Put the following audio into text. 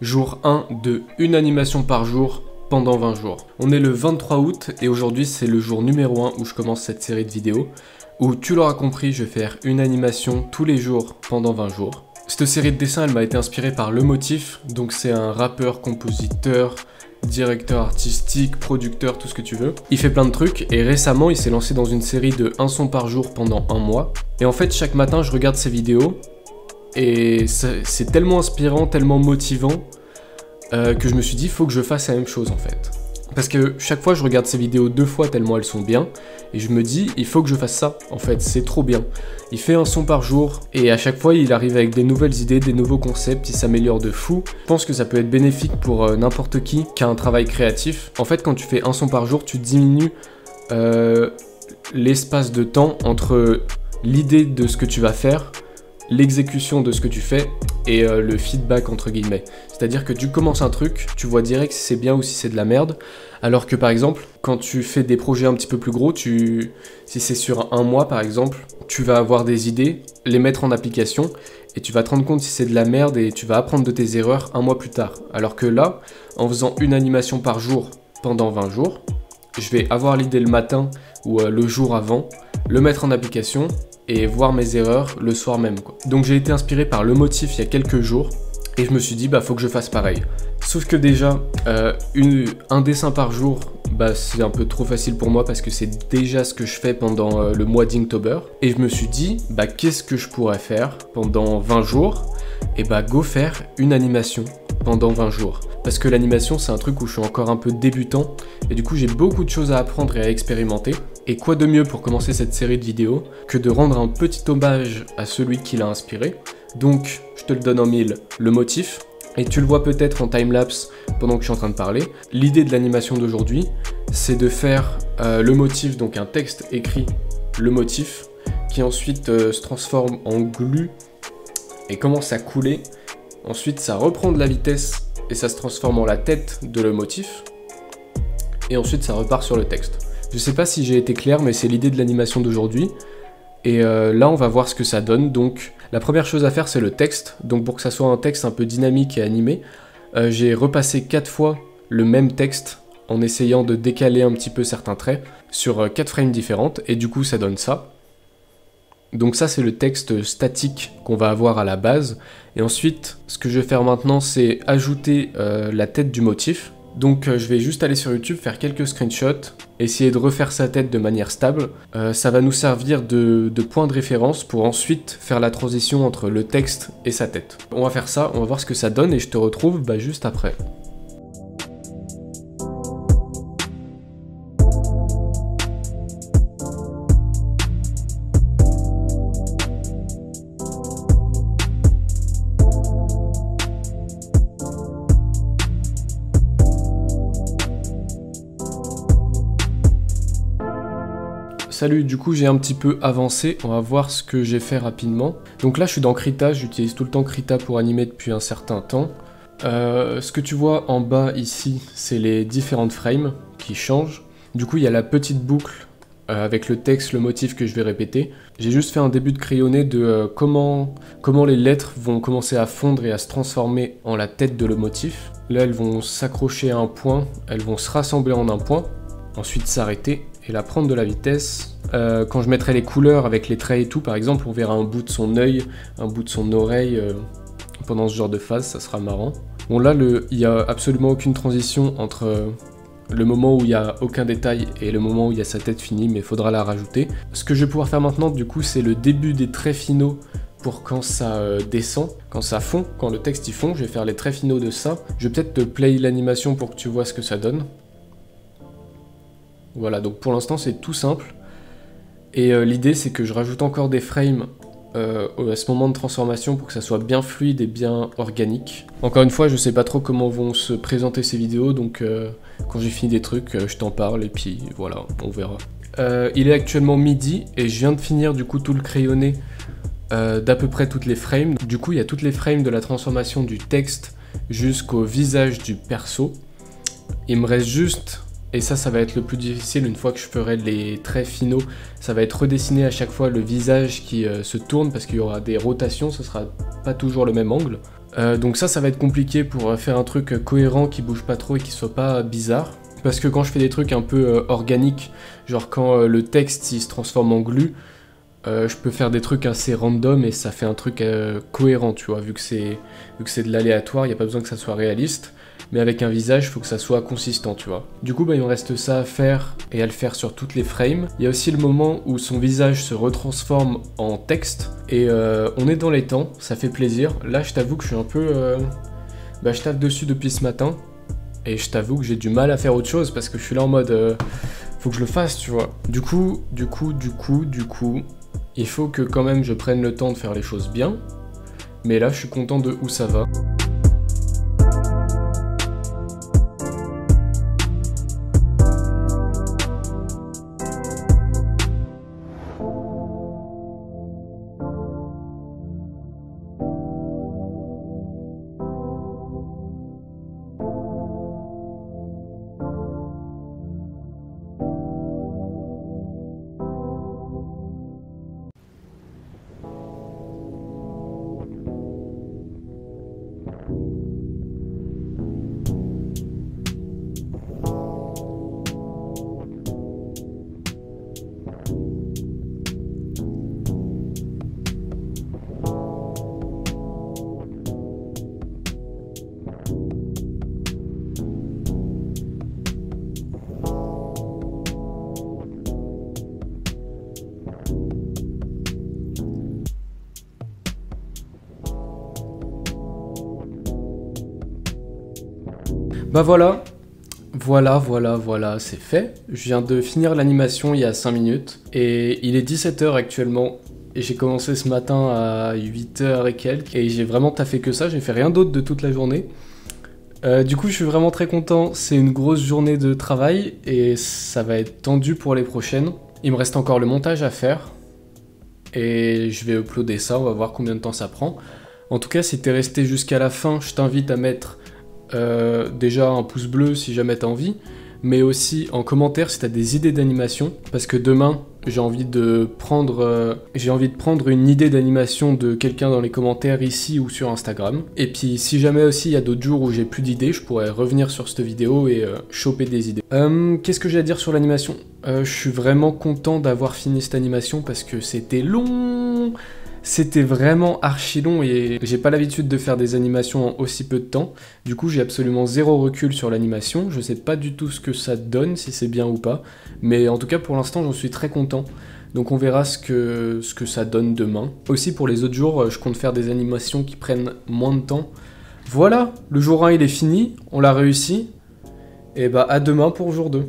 Jour 1 de une animation par jour pendant 20 jours. On est le 23 août et aujourd'hui c'est le jour numéro 1 où je commence cette série de vidéos où tu l'auras compris, je vais faire une animation tous les jours pendant 20 jours. Cette série de dessins elle m'a été inspirée par Le Motif, donc c'est un rappeur, compositeur, directeur artistique, producteur, tout ce que tu veux. Il fait plein de trucs et récemment il s'est lancé dans une série de un son par jour pendant un mois. Et en fait chaque matin je regarde ses vidéos et c'est tellement inspirant, tellement motivant que je me suis dit faut que je fasse la même chose en fait. Parce que chaque fois je regarde ses vidéos 2 fois tellement elles sont bien et je me dis il faut que je fasse ça en fait, c'est trop bien. Il fait un son par jour et à chaque fois il arrive avec des nouvelles idées, des nouveaux concepts, il s'améliore de fou. Je pense que ça peut être bénéfique pour n'importe qui a un travail créatif. En fait quand tu fais un son par jour tu diminues l'espace de temps entre l'idée de ce que tu vas faire, l'exécution de ce que tu fais et le feedback entre guillemets. C'est-à-dire que tu commences un truc, tu vois direct si c'est bien ou si c'est de la merde, alors que par exemple, quand tu fais des projets un petit peu plus gros, si c'est sur un mois par exemple, tu vas avoir des idées, les mettre en application et tu vas te rendre compte si c'est de la merde et tu vas apprendre de tes erreurs un mois plus tard. Alors que là, en faisant une animation par jour pendant 20 jours, je vais avoir l'idée le matin ou le jour avant, le mettre en application et voir mes erreurs le soir même, quoi. Donc j'ai été inspiré par Le Motif il y a quelques jours et je me suis dit bah faut que je fasse pareil. Sauf que déjà un dessin par jour bah c'est un peu trop facile pour moi parce que c'est déjà ce que je fais pendant le mois d'Inktober. Et je me suis dit bah qu'est-ce que je pourrais faire pendant 20 jours? Et bah go faire une animation pendant 20 jours. Parce que l'animation c'est un truc où je suis encore un peu débutant et du coup j'ai beaucoup de choses à apprendre et à expérimenter. Et quoi de mieux pour commencer cette série de vidéos que de rendre un petit hommage à celui qui l'a inspiré. Donc je te le donne en mille, Le Motif. Et tu le vois peut-être en timelapse pendant que je suis en train de parler. L'idée de l'animation d'aujourd'hui, c'est de faire le motif, donc un texte écrit, le motif, qui ensuite se transforme en glu et commence à couler. Ensuite ça reprend de la vitesse et ça se transforme en la tête de le motif. Et ensuite ça repart sur le texte. Je sais pas si j'ai été clair, mais c'est l'idée de l'animation d'aujourd'hui. Et là, on va voir ce que ça donne. Donc, la première chose à faire, c'est le texte. Donc, pour que ça soit un texte un peu dynamique et animé, j'ai repassé 4 fois le même texte en essayant de décaler un petit peu certains traits sur 4 frames différentes. Et du coup, ça donne ça. Donc ça, c'est le texte statique qu'on va avoir à la base. Et ensuite, ce que je vais faire maintenant, c'est ajouter la tête du motif. Donc je vais juste aller sur YouTube, faire quelques screenshots, essayer de refaire sa tête de manière stable. Ça va nous servir de point de référence pour ensuite faire la transition entre le texte et sa tête. On va faire ça, on va voir ce que ça donne et je te retrouve juste après. Salut, du coup j'ai un petit peu avancé, on va voir ce que j'ai fait rapidement. Donc là je suis dans Krita, j'utilise tout le temps Krita pour animer depuis un certain temps. Ce que tu vois en bas ici, c'est les différentes frames qui changent. Du coup il y a la petite boucle avec le texte, le motif que je vais répéter. J'ai juste fait un début de crayonné de comment les lettres vont commencer à fondre et à se transformer en la tête de le motif. Là elles vont s'accrocher à un point, elles vont se rassembler en un point, ensuite s'arrêter et là prendre de la vitesse. Quand je mettrai les couleurs avec les traits et tout, par exemple, on verra un bout de son œil, un bout de son oreille pendant ce genre de phase, ça sera marrant. Bon là, il n'y a absolument aucune transition entre le moment où il n'y a aucun détail et le moment où il y a sa tête finie, mais il faudra la rajouter. Ce que je vais pouvoir faire maintenant, du coup, c'est le début des traits finaux pour quand ça descend, quand ça fond, quand le texte y fond, je vais faire les traits finaux de ça. Je vais peut-être te play l'animation pour que tu vois ce que ça donne. Voilà, donc pour l'instant c'est tout simple. Et l'idée c'est que je rajoute encore des frames à ce moment de transformation pour que ça soit bien fluide et bien organique. Encore une fois, je sais pas trop comment vont se présenter ces vidéos, donc quand j'ai fini des trucs, je t'en parle et puis voilà, on verra. Il est actuellement midi et je viens de finir du coup tout le crayonné d'à peu près toutes les frames. Du coup il y a toutes les frames de la transformation du texte jusqu'au visage du perso. Il me reste juste Et ça va être le plus difficile une fois que je ferai les traits finaux. Ça va être redessiner à chaque fois le visage qui se tourne parce qu'il y aura des rotations, ce sera pas toujours le même angle. Donc ça va être compliqué pour faire un truc cohérent qui bouge pas trop et qui soit pas bizarre. Parce que quand je fais des trucs un peu organiques, genre quand le texte il se transforme en glu, je peux faire des trucs assez random et ça fait un truc cohérent, tu vois, vu que c'est de l'aléatoire, il n'y a pas besoin que ça soit réaliste. Mais avec un visage, il faut que ça soit consistant, tu vois. Du coup, il me reste ça à faire et à le faire sur toutes les frames. Il y a aussi le moment où son visage se retransforme en texte. Et on est dans les temps, ça fait plaisir. Là, je t'avoue que je suis un peu... je tape dessus depuis ce matin. Et je t'avoue que j'ai du mal à faire autre chose parce que je suis là en mode... faut que je le fasse, tu vois. Du coup, il faut que quand même je prenne le temps de faire les choses bien. Mais là, je suis content de où ça va. Bah voilà, c'est fait. Je viens de finir l'animation il y a 5 minutes et il est 17h actuellement. Et j'ai commencé ce matin à 8h et quelques et j'ai vraiment taffé que ça, j'ai fait rien d'autre de toute la journée. Du coup je suis vraiment très content, c'est une grosse journée de travail et ça va être tendu pour les prochaines. Il me reste encore le montage à faire et je vais uploader ça, on va voir combien de temps ça prend. En tout cas si t'es resté jusqu'à la fin, je t'invite à mettre déjà un pouce bleu si jamais t'as envie, mais aussi en commentaire si t'as des idées d'animation, parce que demain j'ai envie de prendre une idée d'animation de quelqu'un dans les commentaires ici ou sur Instagram. Et puis si jamais aussi il y a d'autres jours où j'ai plus d'idées, je pourrais revenir sur cette vidéo et choper des idées. Qu'est-ce que j'ai à dire sur l'animation? Je suis vraiment content d'avoir fini cette animation parce que c'était long. C'était vraiment archi long et j'ai pas l'habitude de faire des animations en aussi peu de temps. Du coup, j'ai absolument zéro recul sur l'animation. Je sais pas du tout ce que ça donne, si c'est bien ou pas. Mais en tout cas, pour l'instant, j'en suis très content. Donc on verra ce que ça donne demain. Aussi, pour les autres jours, je compte faire des animations qui prennent moins de temps. Voilà, le jour 1, il est fini. On l'a réussi. Et bah, à demain pour jour 2.